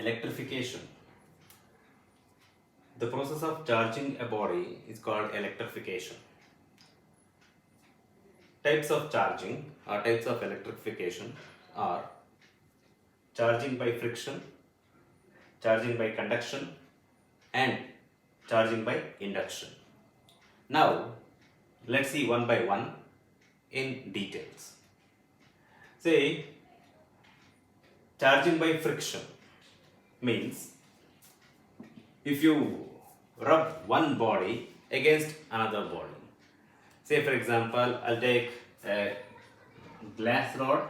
Electrification. The process of charging a body is called electrification. Types of charging or types of electrification are charging by friction, charging by conduction, and charging by induction. Now, let's see one by one in details. Say, charging by friction means if you rub one body against another body. Say for example, I'll take a glass rod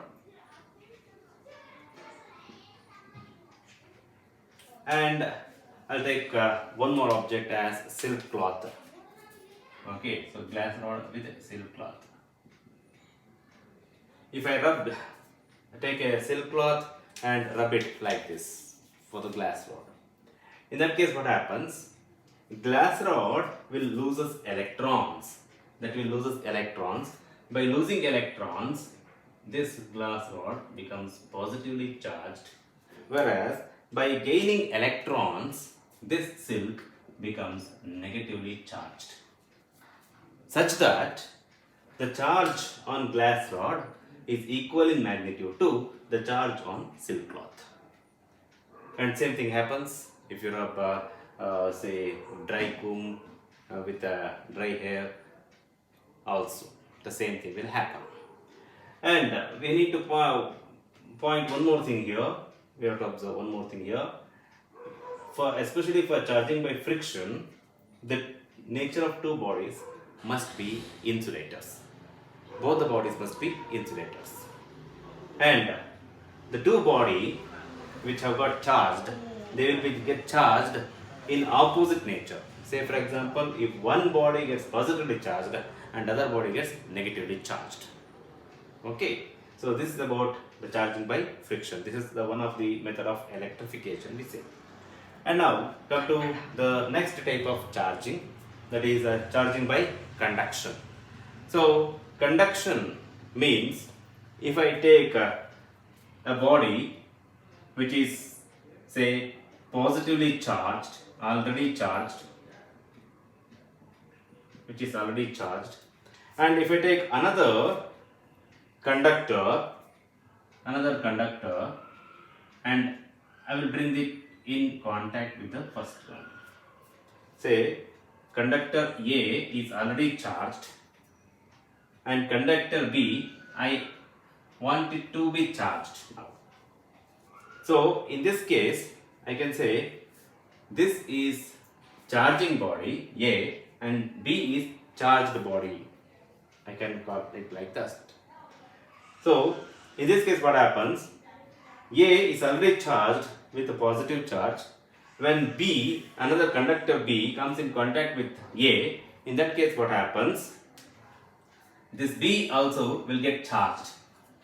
and I'll take one more object as silk cloth. Okay, so glass rod with silk cloth. If I take a silk cloth and rub it like this for the glass rod. In that case, what happens? Glass rod will loses electrons. That will loses electrons. By losing electrons, this glass rod becomes positively charged. Whereas by gaining electrons, this silk becomes negatively charged. Such that the charge on glass rod is equal in magnitude to the charge on silk cloth. And same thing happens if you rub say dry comb with dry hair also. The same thing will happen. And we need to point one more thing here. We have to observe one more thing here. Especially for charging by friction, the nature of two bodies must be insulators. Both the bodies must be insulators. And the two bodies which have got charged, they will get charged in opposite nature. Say for example, if one body gets positively charged and other body gets negatively charged. Okay, so this is about the charging by friction. This is one of the method of electrification we say. And now come to the next type of charging, that is charging by conduction. So conduction means if I take a body which is say positively charged, already charged, which is already charged, and if I take another conductor and I will bring it in contact with the first one. Say conductor A is already charged and conductor B, I want it to be charged now. So in this case, I can say this is charging body A and B is charged body. I can call it like that. So in this case, what happens? A is already charged with a positive charge. When B, another conductor B comes in contact with A, in that case what happens? This B also will get charged,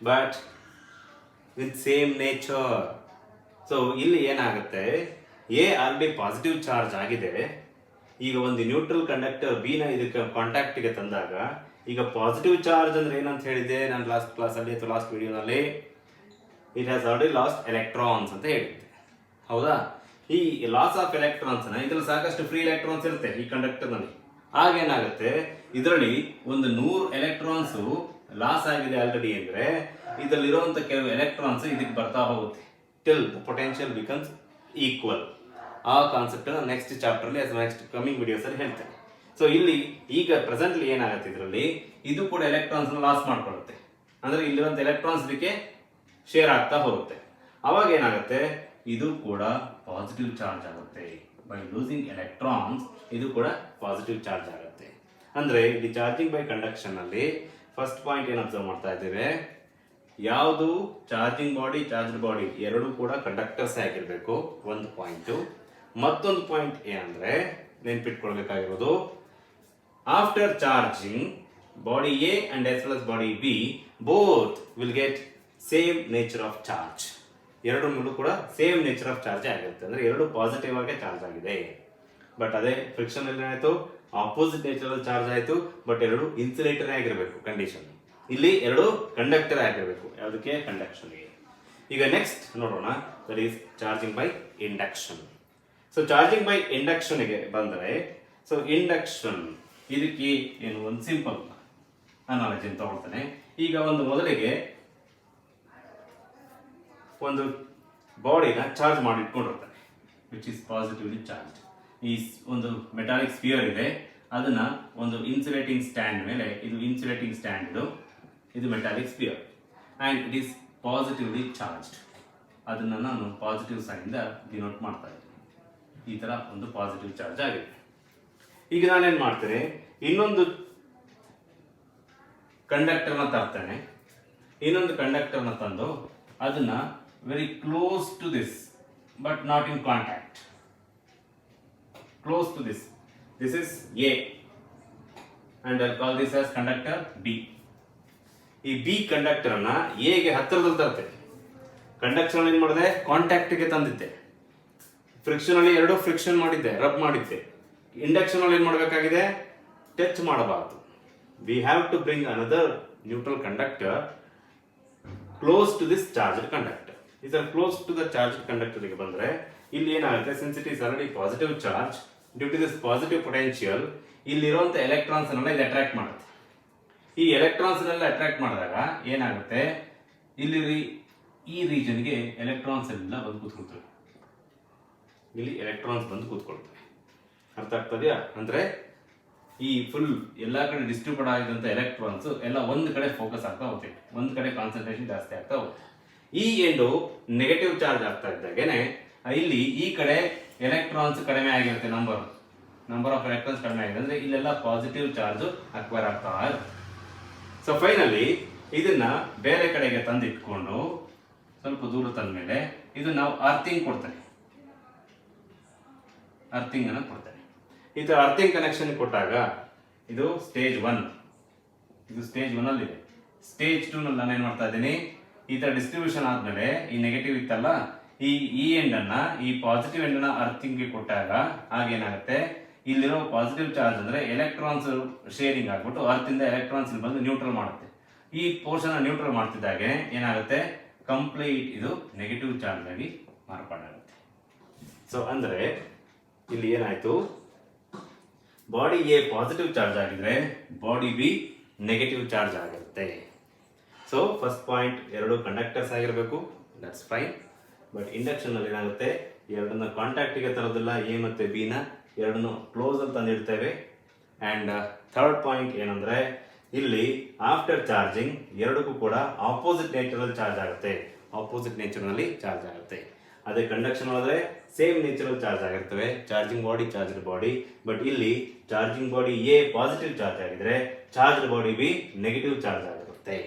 but with same nature. So ಇಲ್ಲಿ ಏನಾಗುತ್ತೆ, A already positive charge ಆಗಿದೆ. ಈಗ ಒಂದು neutral conductor B ನ ಇದಕ್ಕೆ contact ಗೆ ತಂದಾಗ ಈಗ ಪಾಸಿಟಿವ್ ಚಾರ್ಜ್ ಅಂದ್ರೆ ಏನಂತ ಹೇಳಿದೆ ನಾನು ಲಾಸ್ಟ್ ಕ್ಲಾಸಲ್ಲಿ ಅಥವಾ ಲಾಸ್ಟ್ ವಿಡಿಯೋನಲ್ಲಿ, it has already last electrons ಅಂತ ಹೇಳಿದ್ದೆ, ಹೌದಾ? ಈ ಲಾಸ್ ಆಫ್ ಎಲೆಕ್ಟ್ರಾನ್ಸ್ ಇದ್ರಲ್ಲಿ ಸಾಕಷ್ಟು ಫ್ರೀ ಎಲೆಕ್ಟ್ರಾನ್ಸ್ ಇರುತ್ತೆ ಈ ಕಂಡಕ್ಟರ್ ನಲ್ಲಿ. ಆಗೇನಾಗುತ್ತೆ, ಇದರಲ್ಲಿ ಒಂದು 100 ಎಲೆಕ್ಟ್ರಾನ್ಸ್ ಲಾಸ್ ಆಗಿದೆ ಆಲ್ರೆಡಿ ಅಂದ್ರೆ ಇದರಲ್ಲಿರುವಂತ ಕೆಲವು ಎಲೆಕ್ಟ್ರಾನ್ಸ್ ಇದಕ್ಕೆ ಬರ್ತಾ ಹೋಗುತ್ತೆ till the potential becomes equal. ಆ ಕಾನ್ಸೆಪ್ಟ್ ನೆಕ್ಸ್ಟ್ ಚಾಪ್ಟರ್ ಅಲ್ಲಿ ನೆಕ್ಸ್ಟ್ ಕಮಿಂಗ್ ವಿಡಿಯೋಸ್ ಅಲ್ಲಿ ಹೇಳ್ತೇನೆ. ಸೊ ಇಲ್ಲಿ ಈಗ ಪ್ರೆಸೆಂಟ್ಲಿ ಏನಾಗುತ್ತೆ, ಇದರಲ್ಲಿ ಇದು ಕೂಡ ಎಲೆಕ್ಟ್ರಾನ್ಸ್ ಲಾಸ್ ಮಾಡ್ಕೊಳ್ಳುತ್ತೆ, ಅಂದ್ರೆ ಇಲ್ಲಿರುವಂತ ಎಲೆಕ್ಟ್ರಾನ್ಸ್ ಇದಕ್ಕೆ ಶೇರ್ ಆಗ್ತಾ ಹೋಗುತ್ತೆ. ಅವಾಗ ಏನಾಗುತ್ತೆ, ಇದು ಕೂಡ ಪಾಸಿಟಿವ್ ಚಾರ್ಜ್ ಆಗುತ್ತೆ. ಬೈ ಲೂಸಿಂಗ್ ಎಲೆಕ್ಟ್ರಾನ್ಸ್ ಇದು ಕೂಡ ಪಾಸಿಟಿವ್ ಚಾರ್ಜ್ ಆಗುತ್ತೆ. ಅಂದ್ರೆ ಇಲ್ಲಿ ಚಾರ್ಜಿಂಗ್ ಬೈ ಕಂಡಕ್ಷನ್ ಅಲ್ಲಿ ಫಸ್ಟ್ ಪಾಯಿಂಟ್ ಏನು ಅಬ್ಸರ್ವ್ ಮಾಡ್ತಾ ಇದ್ದೇವೆ, ಯಾವುದು ಚಾರ್ಜಿಂಗ್ ಬಾಡಿ ಚಾರ್ಜ್ಡ್ ಬಾಡಿ ಎರಡೂ ಕೂಡ ಕಂಡಕ್ಟರ್ಸ್ ಆಗಿರಬೇಕು, ಒಂದು ಪಾಯಿಂಟ್. ಮತ್ತೊಂದು ಪಾಯಿಂಟ್ ಏನಂದ್ರೆ ನೆನ್ಪಿಟ್ಕೊಳ್ಬೇಕಾಗಿರೋದು, after charging body A and as well as body B both will get same nature of charge. ಎರಡು ಮೇಲೂ ಕೂಡ ಸೇಮ್ ನೇಚರ್ ಆಫ್ ಚಾರ್ಜ್ ಆಗಿರುತ್ತೆ, ಅಂದ್ರೆ ಎರಡು ಪಾಸಿಟಿವ್ ಆಗಿ ಚಾರ್ಜ್ ಆಗಿದೆ. ಬಟ್ ಅದೇ ಫ್ರಿಕ್ಷನ್ ಅಲ್ಲಿ ಏನಾಯ್ತು, ಆಪೋಸಿಟ್ ನೇಚರ್ ಚಾರ್ಜ್ ಆಯ್ತು, ಬಟ್ ಎರಡು ಇನ್ಸುಲೇಟರ್ ಆಗಿರಬೇಕು ಕಂಡೀಷನ್. ಇಲ್ಲಿ ಎರಡು ಕಂಡಕ್ಟರ್ ಆಗಿರಬೇಕು, ಯಾವುದಕ್ಕೆ, ಕಂಡಕ್ಷನ್ಗೆ. ಈಗ ನೆಕ್ಸ್ಟ್ ನೋಡೋಣ, that is charging by induction. So charging by ಇಂಡಕ್ಷನ್ಗೆ ಬಂದರೆ, ಸೊ ಇಂಡಕ್ಷನ್ ಇದಕ್ಕೆ ಏನು ಒಂದು ಸಿಂಪಲ್ ಅನಾಲಜಿ ತಗೊಳ್ತಾನೆ. ಈಗ ಒಂದು ಮೊದಲಿಗೆ ಒಂದು ಬಾಡಿನ ಚಾರ್ಜ್ ಮಾಡಿ ಇಟ್ಕೊಂಡಿರ್ತಾನೆ, ವಿಚ್ ಇಸ್ ಪಾಸಿಟಿವ್ಲಿ ಚಾರ್ಜ್. ಈ ಒಂದು ಮೆಟಾಲಿಕ್ ಸ್ಫಿಯರ್ ಇದೆ, ಅದನ್ನ ಒಂದು ಇನ್ಸುಲೇಟಿಂಗ್ ಸ್ಟ್ಯಾಂಡ್ ಮೇಲೆ, ಇದು ಇನ್ಸುಲೇಟಿಂಗ್ ಸ್ಟ್ಯಾಂಡ್, ಇದು metallic sphere, and it is positively charged. ಅದನ್ನ ನಾನು ಪಾಸಿಟಿವ್ ಸೈನಿಂದ ಡಿನೋಟ್ ಮಾಡ್ತಾ ಇದ್ದೀನಿ. ಈ ತರ ಒಂದು ಪಾಸಿಟಿವ್ ಚಾರ್ಜ್ ಆಗಿದೆ. ಈಗ ನಾನೇನ್ ಮಾಡ್ತೇನೆ, ಇನ್ನೊಂದು ಕಂಡಕ್ಟರ್ನ ತರ್ತೇನೆ. ಇನ್ನೊಂದು ಕಂಡಕ್ಟರ್ನ ತಂದು ಅದನ್ನ very close to this but not in contact, close to this. This is A and I'll call this as conductor B. ಈ B ಕಂಡಕ್ಟರ್ ಅನ್ನ A ಗೆ ಹತ್ತಿರದಲ್ಲಿ ತರ್ತೇನೆ. ಕಂಡಕ್ಷನ್ ಏನ್ ಮಾಡಿದೆ, ಕಾಂಟ್ಯಾಕ್ಟ್ ಗೆ ತಂದಿದ್ದೆ. ಫ್ರಿಕ್ಷನ್ ಅಲ್ಲಿ ಎರಡು ಫ್ರಿಕ್ಷನ್ ಮಾಡಿದ್ದೆ, ರಬ್ ಮಾಡಿದ್ದೆ. ಇಂಡಕ್ಷನ್ ಅಲ್ಲಿ ಏನ್ ಮಾಡಬೇಕಾಗಿದೆ, ಟಚ್ ಮಾಡಬಾರದು. We have to bring another neutral conductor close to this charged conductor. ಇದರ close to the charged conductor ಗೆ ಬಂದ್ರೆ ಇಲ್ಲಿ ಏನಾಗುತ್ತೆ, since it is already positive charge, due to this positive potential ಇಲ್ಲಿರುವಂತ ಎಲೆಕ್ಟ್ರಾನ್ಸ್ ಅನ್ನ ಇದು ಅಟ್ರಾಕ್ಟ್ ಮಾಡುತ್ತೆ. ಈ ಎಲೆಕ್ಟ್ರಾನ್ಸ್ ನೆಲ್ಲ ಅಟ್ರಾಕ್ಟ್ ಮಾಡಿದಾಗ ಏನಾಗುತ್ತೆ, ಇಲ್ಲಿ ಈ ರೀಜನ್ಗೆ ಎಲೆಕ್ಟ್ರಾನ್ಸ್ ಎಲ್ಲ ಬಂದು ಕೂತ್ಕೊಳ್ತವೆ. ಇಲ್ಲಿ ಎಲೆಕ್ಟ್ರಾನ್ಸ್ ಬಂದು ಕೂತ್ಕೊಳ್ತವೆ. ಅರ್ಥ ಆಗ್ತದೆಯಾ? ಅಂದ್ರೆ ಈ ಫುಲ್ ಎಲ್ಲಾ ಕಡೆ ಡಿಸ್ಟ್ರಿಬ್ಯೂಟ್ ಆಗಿದಂತ ಎಲೆಕ್ಟ್ರಾನ್ಸ್ ಎಲ್ಲ ಒಂದು ಕಡೆ ಫೋಕಸ್ ಆಗ್ತಾ ಹೋಗುತ್ತೆ, ಒಂದು ಕಡೆ ಕಾನ್ಸಂಟ್ರೇಷನ್ ಜಾಸ್ತಿ ಆಗ್ತಾ ಹೋಗುತ್ತೆ. ಈ ಎಂಡು ನೆಗೆಟಿವ್ ಚಾರ್ಜ್ ಆಗ್ತಾ ಇದ್ದಾಗೇನೆ ಇಲ್ಲಿ ಈ ಕಡೆ ಎಲೆಕ್ಟ್ರಾನ್ಸ್ ಕಡಿಮೆ ಆಗಿರುತ್ತೆ, ನಂಬರ್ ಆಫ್ ಎಲೆಕ್ಟ್ರಾನ್ಸ್ ಕಡಿಮೆ ಆಗಿದೆ, ಅಂದ್ರೆ ಇಲ್ಲೆಲ್ಲ ಪಾಸಿಟಿವ್ ಚಾರ್ಜ್ ಅಕ್ವೈರ್ ಆಗ್ತಾ ಇರುತ್ತೆ. ಸೊ ಫೈನಲಿ ಇದನ್ನ ಬೇರೆ ಕಡೆಗೆ ತಂದಿಟ್ಕೊಂಡು ಸ್ವಲ್ಪ ದೂರ ತಂದ ಮೇಲೆ ಇದು ನಾವು ಅರ್ಥಿಂಗ್ ಕೊಡ್ತೇನೆ, ಅರ್ಥಿಂಗ್ ಅನ್ನು ಕೊಡ್ತೇನೆ. ಈ ತರ ಅರ್ಥಿಂಗ್ ಕನೆಕ್ಷನ್ ಕೊಟ್ಟಾಗ ಇದು ಸ್ಟೇಜ್ 1, ಇದು ಸ್ಟೇಜ್ 1 ಅಲ್ಲಿ ಇದೆ. ಸ್ಟೇಜ್ 2 ನಲ್ಲಿ ನಾನು ಏನ್ ಮಾಡ್ತಾ ಇದ್ದೀನಿ, ಈ ತರ ಡಿಸ್ಟ್ರಿಬ್ಯೂಷನ್ ಆದ್ಮೇಲೆ ಈ ನೆಗೆಟಿವ್ ಇತ್ತಲ್ಲ, ಈ ಎಂಡ್ ಅನ್ನ, ಈ ಪಾಸಿಟಿವ್ ಎಂಡ್ ಅನ್ನ ಅರ್ಥಿಂಗ್ ಗೆ ಕೊಟ್ಟಾಗ ಆಗೇನಾಗುತ್ತೆ, ಇಲ್ಲಿರೋ ಪಾಸಿಟಿವ್ ಚಾರ್ಜ್ ಅಂದ್ರೆ ಎಲೆಕ್ಟ್ರಾನ್ಸ್ ಶೇರಿಂಗ್ ಆಗ್ಬಿಟ್ಟು ಅರ್ತ್ ಇಂದ ಎಲೆಕ್ಟ್ರಾನ್ಸ್ ಬಂದು ನ್ಯೂಟ್ರಲ್ ಮಾಡುತ್ತೆ. ಈ ಪೋರ್ಷನ್ ನ್ಯೂಟ್ರಲ್ ಮಾಡ್ತಿದ್ದಾಗೆ ಏನಾಗುತ್ತೆ, ಕಂಪ್ಲೀಟ್ ಇದು ನೆಗೆಟಿವ್ ಚಾರ್ಜ್ ಆಗಿ ಮಾರ್ಪಾಡಾಗುತ್ತೆ. ಸೊ ಅಂದ್ರೆ ಇಲ್ಲಿ ಏನಾಯ್ತು, ಬಾಡಿ ಎ ಪಾಸಿಟಿವ್ ಚಾರ್ಜ್ ಆಗಿದ್ರೆ ಬಾಡಿ ಬಿ ನೆಗೆಟಿವ್ ಚಾರ್ಜ್ ಆಗಿರುತ್ತೆ. ಸೊ ಫಸ್ಟ್ ಪಾಯಿಂಟ್ ಎರಡು ಕಂಡಕ್ಟರ್ಸ್ ಆಗಿರಬೇಕು, ದಟ್ಸ್ ಫೈನ್. ಬಟ್ ಇಂಡಕ್ಷನ್ ಅಲ್ಲಿ ಏನಾಗುತ್ತೆ, ಎರಡನ್ನ ಕಾಂಟ್ಯಾಕ್ಟ್ ಗೆ ತರೋದಿಲ್ಲ, ಎ ಮತ್ತೆ ಬಿ ನ ಎರಡನ್ನು ಕ್ಲೋಸ್ ಅಂತ ತಂದಿಡ್ತೇವೆ. ಅಂಡ್ ಥರ್ಡ್ ಪಾಯಿಂಟ್ ಏನಂದ್ರೆ, ಇಲ್ಲಿ ಆಫ್ಟರ್ ಚಾರ್ಜಿಂಗ್ ಎರಡಕ್ಕೂ ಕೂಡ ಆಪೋಸಿಟ್ ನೇಚರ್ ಅಲ್ಲಿ ಚಾರ್ಜ್ ಆಗುತ್ತೆ, ಆಪೋಸಿಟ್ ನೇಚರ್ ನಲ್ಲಿ ಚಾರ್ಜ್ ಆಗುತ್ತೆ. ಅದೇ ಕಂಡಕ್ಷನ್ ಹೋದ್ರೆ ಸೇಮ್ ನೇಚರಲ್ ಚಾರ್ಜ್ ಆಗಿರ್ತವೆ, charging body charged body. But ಇಲ್ಲಿ charging body A positive charge ಆಗಿದ್ರೆ charged body B negative charge ಆಗಿರುತ್ತೆ.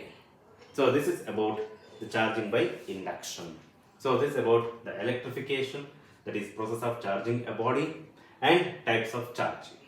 So this is about the charging by induction. So this is about the electrification, that is process of charging a body and types of charging.